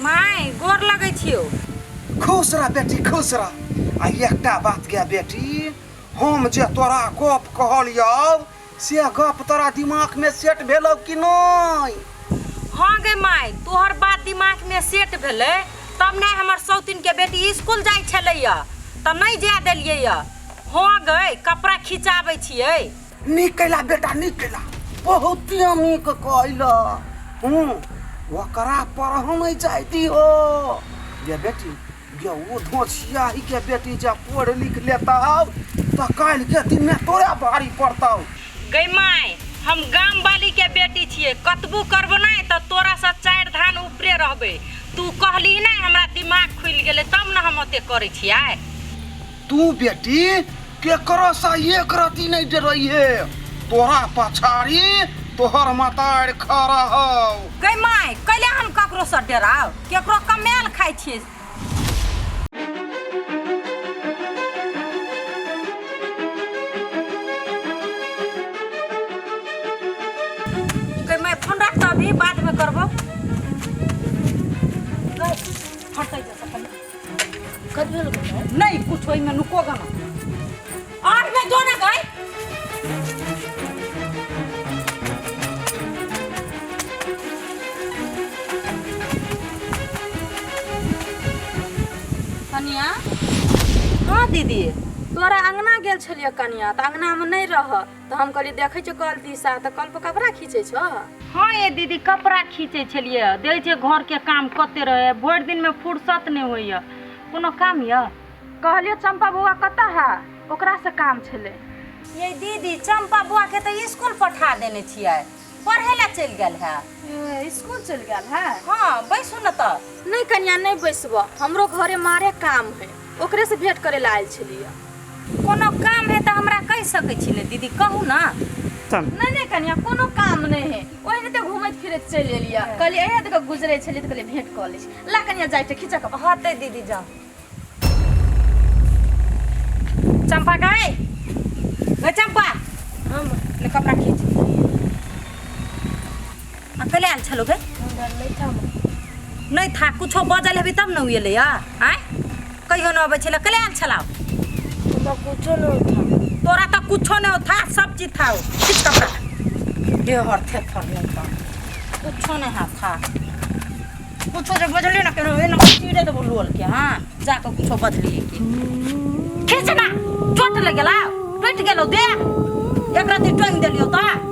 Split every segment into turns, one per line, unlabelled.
My गोर लगै छियो।
खुश रह बेटी खुश रह। आ एकटा बात के बेटी, हम जे तोरा गप कहलियौ से गप तोरा दिमाग में सेट भेलौ कि नहीं?
हाँ गे माय, तोहर बात दिमाग में सेट भेलै तब नहीं हमर सौतिन के बेटी स्कूल जाय छलैया त नहीं जा देलियै। हाँ गे, कपड़ा खिंचाबै छियै।
नीक कैला बेटा नीक कैला, बहुत नीक कहला। ओकरा पर हम जाती हो ये बेटी, ये वो धोछियाही के बेटी जब पढ़ लिख लेता तो काल के दिन में तोरा भारी पड़ता।
गे माय, हम गाम वाली के बेटी छियै, कतबू करबो नहीं तो तोरा से 4 धान ऊपरे रहबे। तू कहली नहीं हमरा दिमाग खुल गेले तब न हम ओते करै छियै।
तू बेटी केकरो से एक रती नहीं डरई है, तोरा पछाड़ी तोहर मतार खड़ा हो।
गे माय, कैले हम ककरो से डराव, केकरो कमेल खाइ छियै। गे माय फोन रख त अभी बाद में करबो। हटै जा सकल कद भेल नहीं कुछ होई में नुको गाना और में जो ना गई।
कनिया
हाँ दीदी,
तोरा अंगना गेल छलिए कनिया त अंगना में नहीं रह तो हम कहली देखे छ कल दिशा त कल पर कपड़ा खींचे छ।
हाँ ये दीदी कपड़ा खींचे छलिए, दे जे घर के काम कते रहे, भर दिन में फुर्सत नहीं होइए। कोनो काम य
कहलिए चंपा बुआ कता है, ओकरा से काम छले।
ये दीदी चंपा बुआ के तो स्कूल पठा देने छियै, पढ़े ला चल गेल है।
स्कूल चल गेल है?
हाँ बैसू न त।
नहीं कनिया नहीं बैसबो, हमरो घरे मारे काम है, ओकरे से भेंट करे ला आइल छलिए।
कोनो काम है तो हमरा कह सकै छिले दीदी, कहू ना।
नहीं नहीं कनिया कोनो काम नहीं है, ओहिने तो घूमत फिरत चल एलिया। कहलिए एहे तक गुजरे छलिए त कहलिए भेंट क लै छी। ला कनिया जाइते खींचा के
हते दीदी जा। चंपा गए गे चंपा,
हम
ले कपड़ा खींच। अकेले आल छलो गे? नहीं था कुछो बजल हेबी तब न उले या आय कहियो न अबै छले, कले आल छलाओ?
तो कुछो नहीं था।
तोरा तो कुछो नहीं था, सब चीज था। खींच कपड़ा दे हर थे फर नहीं था, कुछो नहीं था। कुछो जब बदली ना करो ना सीधे तो बोलल के। हां जाके कुछो बदली के खींच ना, चोट लग गेला, टूट गेलो दे एक राती टंग देलियो त।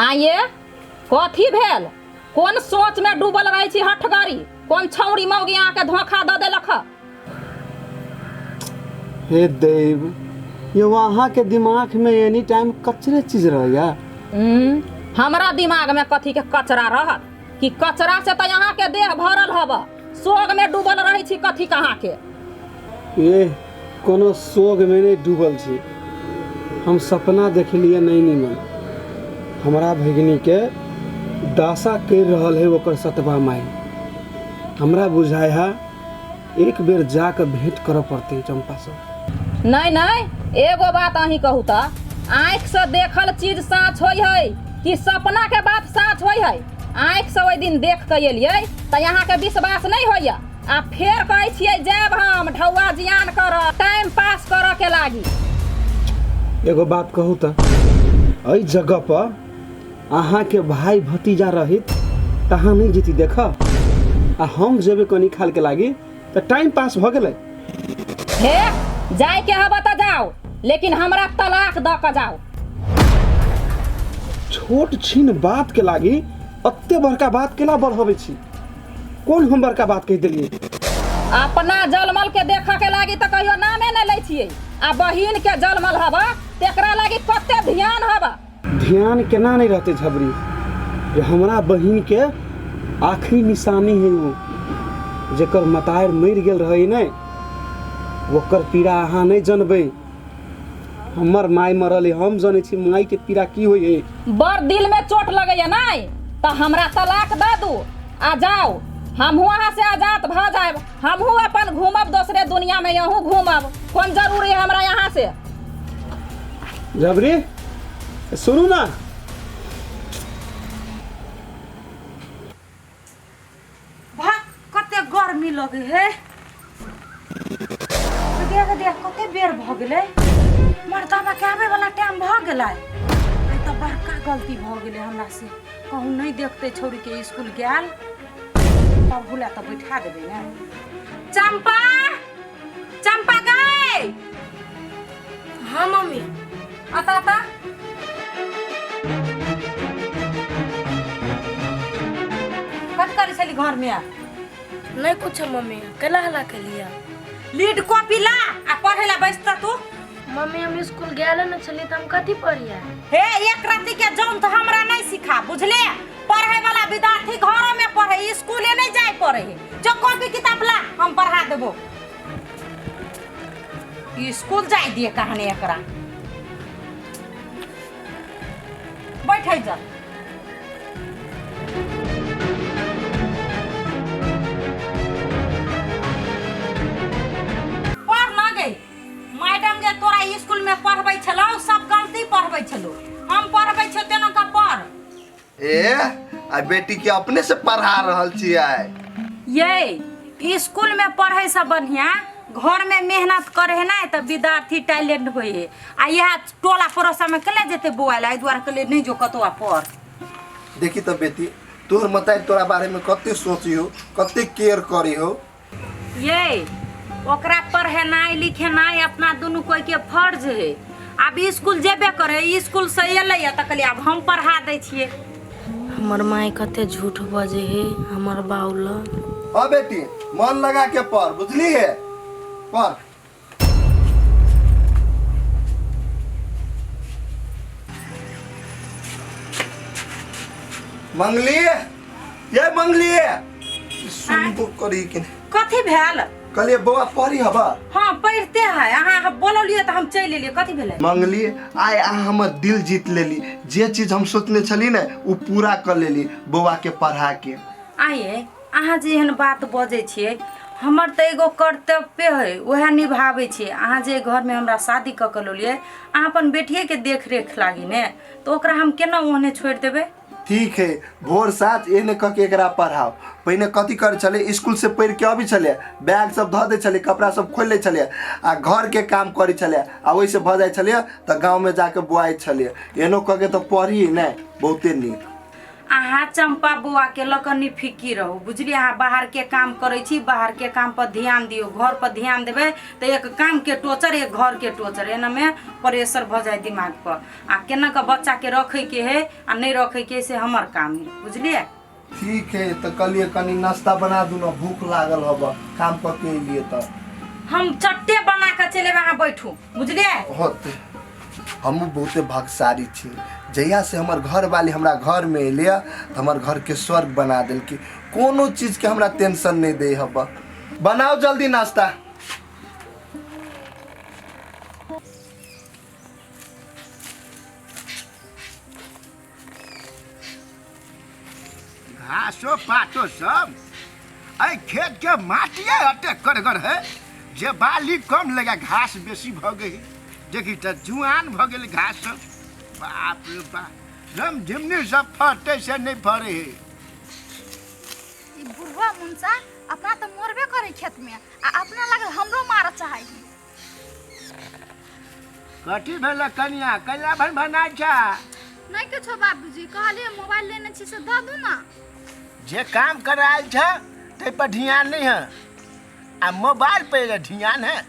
आइए कथी भेल? कौन सोच में डूबल रही छी हठगारी? कौन छौड़ी मौगी आके धोखा द देलक?
हे देव, ये वहाँ के दिमाग में एनी टाइम कचरे चीज रह।
हमरा दिमाग में कथी के कचरा रहत कि कचरा से तो यहाँ के देह भरल हब, सोग में डूबल रही छी कथी कहाँ के।
ये कोनो सोग में नहीं डूबल छी, हम सपना देखलिए नहीं निमन। हमारा भगिनी के दासा कर रहल है ओकर सतबा माई। हमरा बुझाय है एक बेर जाकर भेंट कर पड़ते चंपा से।
नहीं नहीं, एगो बात अही कहू त, आँख से देखल चीज साँच होई है कि सपना के बात साँच होई है? आँख से ओइ दिन देख के एलिए त यहाँ के विश्वास नहीं होइया, आ फेर कहै छियै जाब हम ढौआ जियान कर टाइम पास कर के लागी।
एगो बात कहू त, अई जगह पर अहाँ के भाई भतीजा रहित तहाँ नहीं जीती देख, आ हम जेबे कनी खाल के लागी तो टाइम पास भ गेलै।
हे जाय के हब त जाओ, लेकिन हमरा तलाक द के जाओ।
छोट छीन बात के लागी अत्ते बड़का बात केला बढ़ावे छी? कौन हम बड़का बात कह देलिए?
अपना जलमल के देख के लागी त कहियो नामे न लै छियै, आ बहिन के जलमल हब तेकरा लागी कते ध्यान हब।
ध्यान केना नहीं रहते झबरी, जो हमारा बहिन के आखिरी निशानी है वो, जेकर मतायर मर गेल रही ने, ओकर पीड़ा अहाँ नहीं जानबे। हमर माई मरल है, हम जाने छी माई के पीड़ा की होई है।
बड़ दिल में चोट लगे नहीं तो हमरा तलाक द दू आ जाओ, हमहू वहाँ से आजाद भ जाए, हमहू अपन घूमब दूसरे दुनिया में, यहूँ घूमब। कौन जरूरी है हमरा यहाँ से?
जबरी सुनू ना,
भाग कते गर्मी लगे है। देख देख कते बेर भ गेलै, मर्दबा के आवे वाला टाइम भ गेलै। ई त बड़का गलती भ गेलै हमरा से। कहूँ नहीं देखते छोरी के स्कूल गेल, तब बुला त बैठा देबे ना। चंपा, चंपा गई। हाँ मम्मी। आता आता कट करी चली घर में।
नहीं कुछ मम्मी, कला हला के लिया।
लीड कॉपी ला आ पढ़े ला बैठता तू।
मम्मी हम स्कूल गेल न छली त हम कथी पढ़िया?
हे एक राती के जौन तो हमरा नहीं सिखा, बुझले? पढ़े वाला विद्यार्थी घर में पढ़े, स्कूले नहीं जाए पढ़े। जो कॉपी किताब ला, हम पढ़ा देबो। स्कूल जाए दिए कहानी एकरा। बैठे जा। पढ़ ना गई मैडम जे तोरा स्कूल में पढ़बै छलौ, सब गलती पढ़बै छलौ। हम पढ़बै छ तेना का पढ़।
ए आ बेटी के अपने से पढ़ा रहल छियै।
ये स्कूल में पढ़े से बढ़िया घर में मेहनत करे है ना, तो विद्यार्थी टैलेंट होए है। आ यह टोला पड़ोसा में कले जेते बोआला, एहि द्वारा कले नहीं जो कतवा पढ़।
देखी तो बेटी, तोहर मताई तोरा बारे में कते सोची हो, कते केयर करी हो।
ये ओकरा पढ़ेनाइ लिखेनाइ अपना दुनू कोई के फर्ज है। अब स्कूल जेबे करे, स्कूल से एलै त कहलिए अब हम पढ़ा दै छियै।
हमर माई कते झूठ बजे है हमर बाउल।
ओ बेटी मन लगा के पढ़, बुझली है? पढ़। मंगली, ये मंगली सुनबो करी कि
कथी भेल?
कहलिए बौआ पढ़ी हबा।
हाँ पढ़ते है, अहाँ बोललिए तो हम चल एलिए। कथी भेलै?
मंगली आय अहाँ हमर दिल जीत लेली। जे चीज हम सोचने छली ने वो पूरा कर लेली बौआ के पढ़ा के।
आइए अहाँ जे एहन बात बजै छियै, हमर तो एगो कर्तव्य है, वह निभावे छियै। अहाँ जे घर में हमरा शादी क के लोलिए, अहाँ अपन बेटिए के देख रेख लागी ने, तो ओकरा हम केना ओहने छोड़ देबै?
ठीक है, भोर साँझ एहने कह के एकरा पढ़ाओ। पहिने कथी करे छले, स्कूल से पढ़ के अबै छले, बैग सब धऽ दै छले, कपड़ा सब खोल लै छले आ घर के काम करै छले आ ओहि से भऽ जाइ छले त गांव में जाके बुआइ छले। एनो कह के तो पढ़ी ने बहुते नीक।
अहाँ चंपा बौआ के लकनी फिकी रहू, बुझलिए? अहाँ बाहर के काम करे छी, बाहर के काम पर ध्यान दियो। घर पर ध्यान देबै तो एक काम के टोचर, एक घर के टोचर, एना में प्रेशर भ जाए दिमाग पर। आ केना का बच्चा के रखे के है आ नहीं रखे के से हमर काम है, बुझलिए?
ठीक है, तो कहलिए कनी नाश्ता बना दू ना, भूख लागल हब काम क के लिए। तो
हम चट्टे बना के चले, वहाँ बैठू, बुझलिए?
होते हम बहुते भाग्यशाली छी। जहिया से हमर घर वाली हमरा घर में एले तो हमर घर के स्वर्ग बना दिल की कोनो चीज के हमरा टेंशन नहीं दे हब। बनाओ जल्दी नाश्ता।
घासो पातो सब आई खेत के माटिए अटे करगर है। जे बाली कम लगा, घास बेसी भ गई। देखी तो जुआन भ गेल घास सब। बाप रे बाप, रम झिमनी सब फटे से नहीं फरे है।
ई बुढ़वा मुंसा अपना तो मरबे करे खेत में, आ अपना लगल हमरो मार चाहे।
कथी भेल कनिया, कैला भन भनाइ छा?
नहीं किछो बाबूजी, कहलिए मोबाइल लेने छी से दऽ दू ना।
जे काम करायल छ ते पर ध्यान नहीं है, आ मोबाइल पे ध्यान है।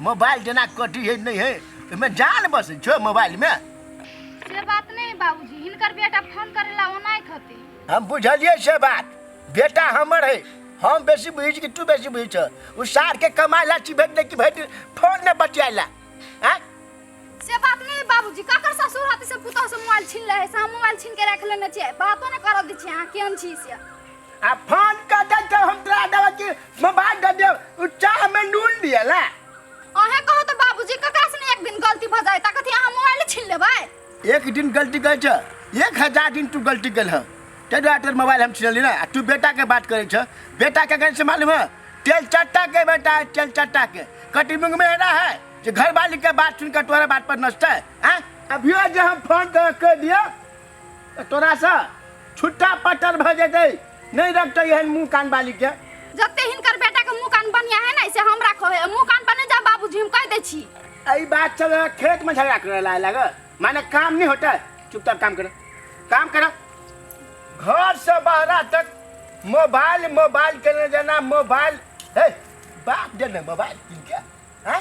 मोबाइल जना कटी है नहीं है, इसमें जान बस छो मोबाइल में।
से बात नहीं बाबूजी, हिनकर बेटा फोन करेला ओनाइत होती।
हम बुझलिए से बात, बेटा हमर है, हम बेसी बुझ कि तू बेसी बुझ। उ सार के कमाइला छी भेट कि भेट फोन ने बतियाला। हैं
से बात नहीं बाबूजी, काकर ससुर हाथ से पुतौ से मोबाइल छीन ले है, से हम मोबाइल छीन के रख लेने छी, बातो न करब दी छी। हां केन छी से
आ फोन कर दे तो हम तोरा देब कि मोबाइल दे दे, उ चाह में नून दियला।
अहे कहो तो बाबूजी, ककरा से एक दिन गलती भ जाए त कथि अहाँ मोबाइल छीन लेबै?
एक दिन गलती कर छ, 1000 दिन तू गलती कर ह। तेरा मोबाइल हम छीन ली ना। तू बेटा के बात करे छ, बेटा क्या कहने से मालूम है? तेल चट्टा के बेटा है, तेल चट्टा के। कटी मुंग में ना है जो घर वाली के बात सुनकर तुम्हारे बात पर नचता है। अभी जो हम फोन कर दिया तो तोरा सा छुट्टा पटर भेजे दे, नहीं रखते है मुंह कान वाली के।
जते हिनकर बेटा के मुंह कान बनिया है ना, इसे हम राखो है। मुंह कान बने जा बाबूजी, हम कह दे छी।
आई बात चल रहा, खेत में झगड़ा करे लगा, माने काम नहीं होता है। चुपचाप काम करो, काम करो। घर से बाहर तक मोबाइल मोबाइल करने जाना, मोबाइल है बाप देना मोबाइल क्या है?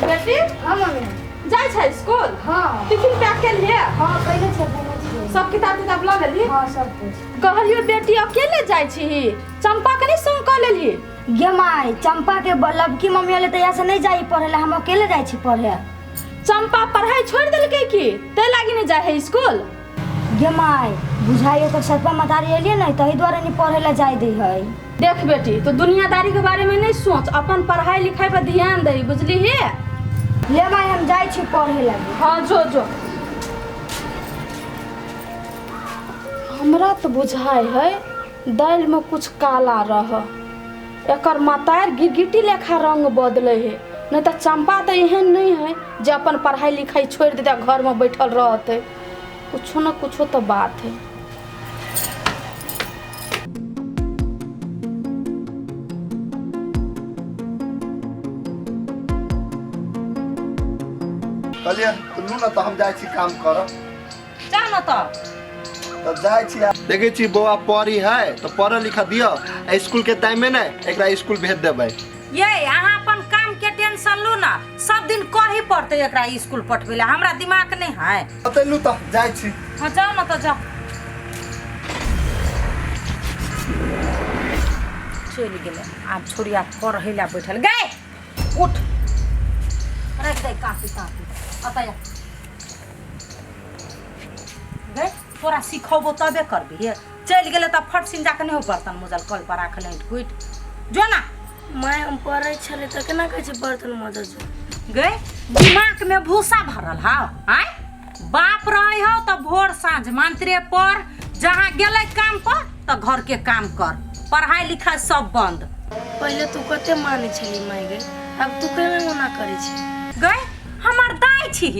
बेटी
हाँ मम्मी।
जाय छै स्कूल?
हाँ
टिफिन पैक के लिए?
हाँ कैले छे।
सब किताब ल लेली?
हाँ सब कुछ।
कहलियो बेटी अकेले जाय छी, चंपा के नहीं संग क लेली?
गे माई, चंपा के बल्लभ की मम्मी वाले तैयार से नहीं जाई पढ़े ला, हम अकेले जाई छी पढ़े।
चंपा पढ़ाई छोड़ देलकै की ते लागी नहीं जाय है स्कूल?
गे माई, बुझाइए तो सतपा मतारी एलिए नहीं, तही द्वारा नहीं पढ़े ला जाय दे है।
देख बेटी, तो दुनियादारी के बारे में नहीं सोच, अपन पढ़ाई लिखाई पर ध्यान दे, बुझली है?
ले माई हम जाई छी पढ़े लगी।
हाँ जो जो। हमरा तो बुझाई है दाल में कुछ काला रह, एकर मातार गिरगिटी लेखा रंग बदले है। नहीं तो चंपा तो एहन नहीं है जो अपन पढ़ाई लिखाई छोड़ देता घर में बैठल रहते। कुछो न कुछो तो बात है।
कहलिए लू ना तो हम जाए छी काम कर।
जा न
तो जाए छी। देखे छी बौआ पढ़ी है तो पढ़ लिखा दियो, स्कूल के टाइम में ना एकरा स्कूल भेज देबै।
ये अहाँ अपन काम के टेंशन लो ना, सब दिन कही पड़ते एकरा स्कूल पठवेला, हमरा दिमाग नहीं है।
बतेलू तो जाए छी।
हाँ जाओ ना तो जाओ। चल गेले आब छोरिया पढ़े ला बैठल। गए उठ, रख दे काफी काफी अतया। गए तोरा सिखबो तबे करबी। चल गेले त फट सिन जाके नहीं हो बर्तन मजल कल पर राखल है कुट जो ना।
माई हम पढ़े छले त केना कहै छै बर्तन मजल जो।
गए दिमाग में भूसा भरल हाउ आय बाप रहे हो तो भोर साँझ मंत्रे पर, जहाँ गेले काम पर तो घर के काम कर, पढ़ाई लिखाई सब बंद।
पहले तू कते माने छली माई गे, अब तू केना मना करे छी?
गए हमर दाई छी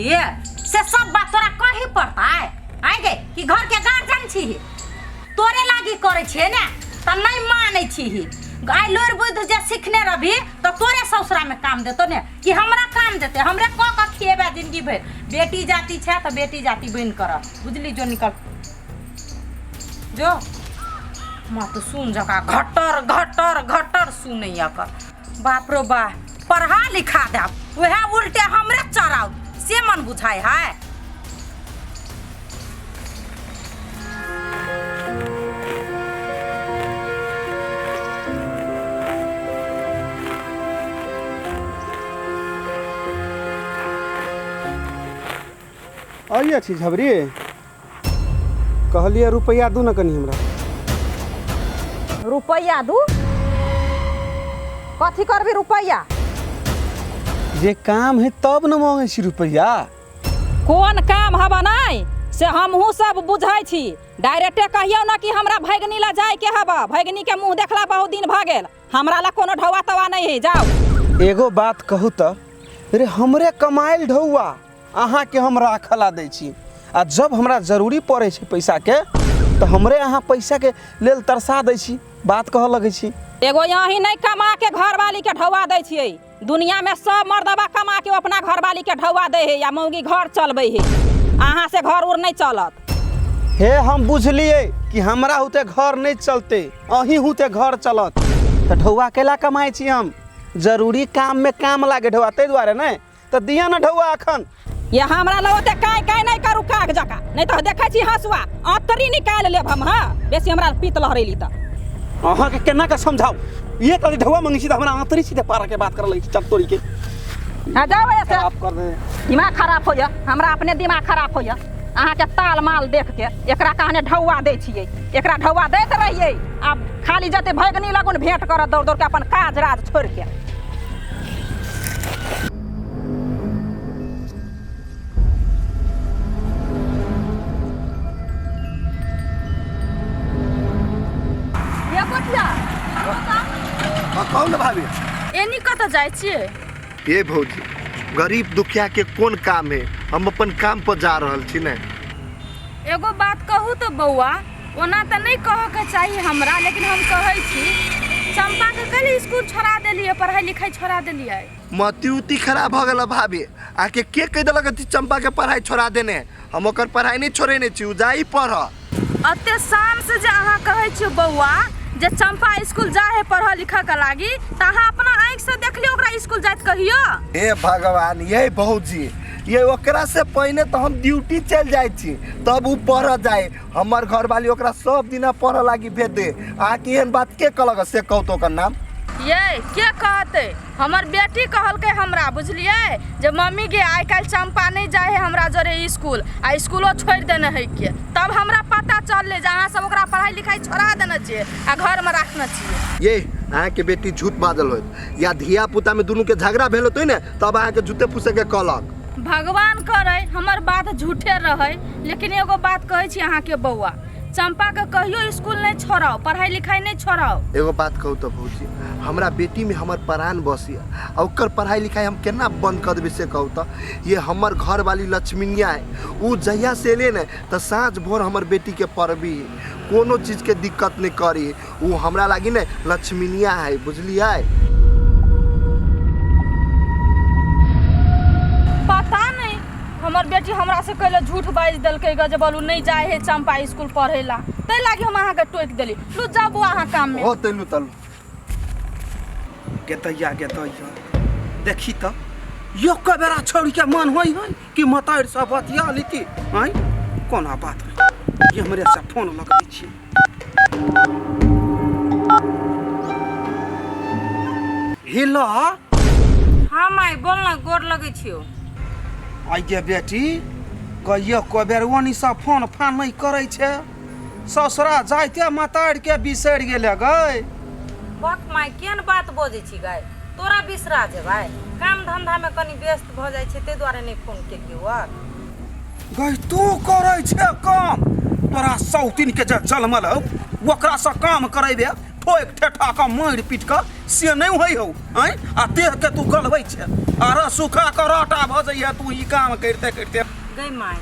से सब बात तोरा कही पड़ता है आय गे कि घर के गार्जियन छी तोरे लागी करे छे ने त नहीं माने छी। आय लोर बुद्ध जे सीखने रही तो तोरे ससुरा में काम देतो ने कि हमरा काम देते, हमरे क खिएबे जिंदगी भर। बेटी जाति छे तो बेटी जाति बन कर, बुझली? जो निकल जो मत सुन जका घटर घटर घटर सुनैया कर। बाप रो बा पढ़ा लिखा दे, वह उल्टे हमरे चढ़ाओ से मन बुझाए है।
आइए छी झबरी, कहलिए रुपया दू न कनी हमरा।
रुपया दू? कथी करबी रुपया?
जे काम है तब न मांगे छी रुपया।
कोन काम हवा नहीं से हमहू सब बुझाई छी। डायरेक्टे कहियो ना कि हमरा भैगनी ला जाए के हवा, भैगनी के मुंह देखला बहुत दिन भ गेल, हमरा ला कोनो ढौआ तवा नहीं है। जाओ।
एगो बात कहू त, रे हमरे कमाइल ढौआ अहाँ के हम राखला दै छी, आ जब हमरा जरूरी पड़े छै पैसा के तो हमरे अहाँ पैसा के लेल तरसा दै छी, बात कह लगे छी।
एगो यही नहीं कमा के घरवाली के ढौआ दै छियै, दुनिया में सब मर्दबा कमा के अपना घरवाली के ढौआ दे है या मौगी घर चलबे है। अहाँ से घर उर नहीं चलत।
हे हम बुझलिए कि हमरा होते घर नहीं चलते, अहीं होते घर चलत। तो ढौआ केला कमाई छी हम, जरूरी काम में काम लागे ढौआ, ताहि दुआरे नहीं तो दिया न ढौआ अखन।
या हमरा लगते काय नहीं करू काग जका, नहीं तो देखे छी हंसुआ आंतरी निकाल लेब हम। हाँ बेसी हमरा पीत लहरेली त
अहाँ के केना के समझाऊ, ये कभी ढौआ मंगी छी त हमरा आंतरी सीधे पारा के बात कर लगी चल तोरी के।
हां जाओ ऐसे
आप कर दे,
दिमाग खराब हो जा, हमरा अपने दिमाग खराब हो जा। अहाँ के ताल माल देख के एकरा कहने ढौआ दे छियै, एकरा ढौआ देत रहिए। अब खाली जते भैगनी लगन भेंट कर दौड़ दौड़ के अपन काज राज छोड़ के।
कहू ना भाभी।
एनी कतऽ जाइ छियै?
ये भौजी गरीब दुखिया के कोन काम है, हम अपन काम पर जा रहल छी ने।
एगो बात कहू तो बौआ, ओना तऽ नहीं कह के चाहिए हमरा, लेकिन हम कहै छी चंपा के कल स्कूल छोड़ा देलिए, पढ़ाई लिखाई छोड़ा देलिए।
मती उती खराब हो गल भाभी, आके के कह दिलक चंपा के पढ़ाई छोड़ा देने? हम ओकर पढ़ाई नहीं छोड़ेने छी, जाई पढ़।
अते शान से जे अहाँ कहै छी बौआ जे चंपा स्कूल जाए है पढ़ लिख के लागी, त अहाँ अपना आँख से देख लियो ओकरा स्कूल जात कहियो।
हे भगवान, ये भौजी ये ओकरा से पहले तो हम ड्यूटी चल जाए छी, तब उ पढ़ जाए। हमर घर वाली ओकरा सब दिन पढ़ लागी भेज दे। आके एहन बात के कहलक से कहू तो ओकर नाम?
ये के कहते? हमर बेटी कहलके हमरा, बुझलिए जे मम्मी गे आइ काल चंपा नहीं जाए है हमरा जरे स्कूल, आ स्कूलो छोड़ देने है के। तब हमरा पता चलले जे अहाँ सब ओकरा पढ़ाई लिखाई छोड़ा देने छिए आ घर में रखने छिए।
ये अहाँ के बेटी झूठ बाजल होत या धिया पुता में दोनों के झगड़ा भेल होतै ने, तब अहाँ के झूठे फूसे के कहलक।
भगवान करे हमर बात झूठे रहे, लेकिन एगो बात कहै छी अहाँ के बौआ, चंपा के कहियो स्कूल नहीं छोड़ाओ, पढ़ाई लिखाई नहीं छोड़ाओ।
एगो बात कहू तो भौजी, हमरा बेटी में हमर प्राण बसिया, ओकर पढ़ाई लिखाई हम केना बंद कर देबे से कहू तो? ये हमर घर वाली लक्ष्मीनिया है, उ जहिया से एले ने तो साँझ भोर हमर बेटी के पढ़बी, कोनो चीज के दिक्कत नहीं करी। उ हमरा लागी ने लक्ष्मीनिया है, बुझलिए?
पता नहीं हमर बेटी हमरा से कहले झूठ बाज देलकै ग, जे बोलू नहीं जाए है चंपा स्कूल पढ़ेला, तै लागी हम अहाँ के टोक देली। लू जाबू अहाँ काम में।
हो तैलू तलू
गेतैया देखी तो यो कबेरा छोड़ के मन होई है कि मतार सब बतिया लीती हैं? कोना बात है, ये हमरे से फोन लगा दी छी। हेलो
हाँ माई बोल ना, गोर लगे छियो।
आइए बेटी कहियो कबेरवानी सा फोन फान नहीं करे छे, ससुरा जाइते मतार के बिसर गेले गए।
बक माई केन बात बोझे छी गाय, तोरा बिसरा जे भाई, काम धंधा में कनी व्यस्त भ जाय छे, ते द्वारे नहीं फोन के लियो।
गई तू करे छे काम, तोरा सौतीन के जे जलमल हो ओकरा से काम करेबे, ठोक ठेठा का मार पीट का से नहीं होई हो हैं? आ देह के तू गलबै छे, अरे सुखा के राटा भ जाइए तू ई काम करते करते।
गई माई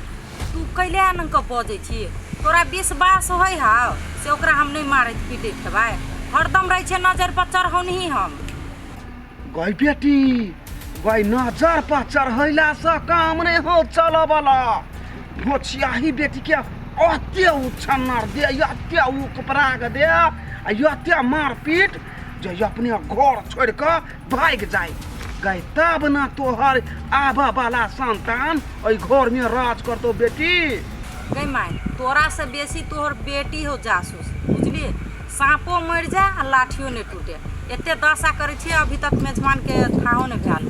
तू कैले आनन के बोझे छी, तोरा विश्वास होई हाउ से ओकरा हम नहीं मारत पीटत भाई, हरदम रहे छे नजर पर चढ़ौनी हम।
गई बेटी गई नजर पर चढ़ैला से काम नहीं हो चल वाला, भोचियाही बेटी के अत्य उछन्नर दे, अत्य उपराग दे, अत्य मारपीट जो अपने घर छोड़ के भाग जाए। गई तब ना तोहर आबा वाला संतान ओई घर में राज कर तो बेटी।
गई माई तोरा से बेसी तोहर बेटी हो जासूस, बुझलिए? सांपो मर जाए आ लाठियो नहीं टूटे, एते दशा करे छी अभी तक मेजबान के ठाहो नहीं भेल।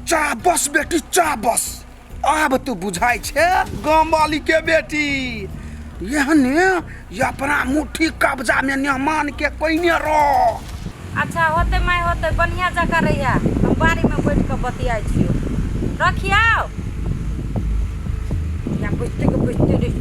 चा बस बेटी चा बस, अब तू बुझाई छे गांव वाली के बेटी, यहने ये अपना मुट्ठी कब्जा में न मान के कोइने रो।
अच्छा होते माई होते, बढ़िया जगह रहिया, हम बाड़ी में बैठ के बतियाई छियो। रखियाओ या बुझते के बुझते रे।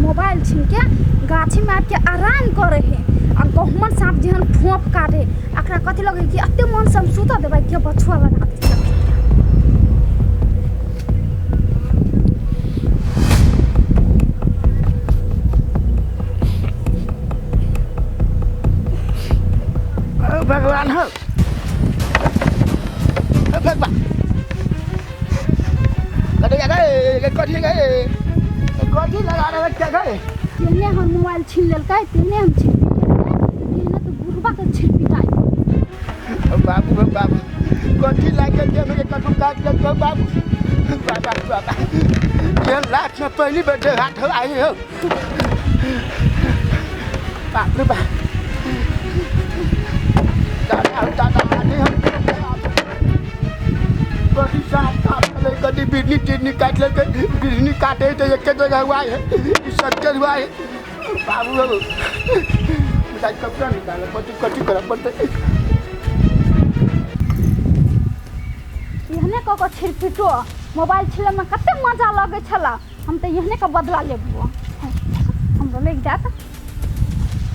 मोबाइल छीन के गाछी में आके आराम करे है, आ गहुमन सांप जेहन फोप काटे, अकरा कथी लगे कि अत्ते मन से हम सुता देबै के बछुआ लगा दे।
भगवान हो भगवान, कथी लगा रहे क्या गए?
तेने हम मोबाइल छीन लेलकै, तेने हम छीन लेलकै, तो बुढ़बा के छीन पिटाई।
बाबू बाबू कथी लागे के मेरे कथू काट के तो बाबू बाबा बाबा ये लाख में पहली बेटे हाथ आए हो। बाप रे बाप, दादा दादा आने हम कथी सांप काट ले, कथी बिजली टिन्नी काट ले, बिजली काटे तो एक जगह हुआ है, सच्चर हुआ है। बाबू बाबू बताइए कपड़ा निकालो, कथी करब पड़ते?
यहने को छिरपिटो
मोबाइल छीनैमे कते मजा लगै छलै हम तऽ एहने के बदला लेबो हमरो लैके जात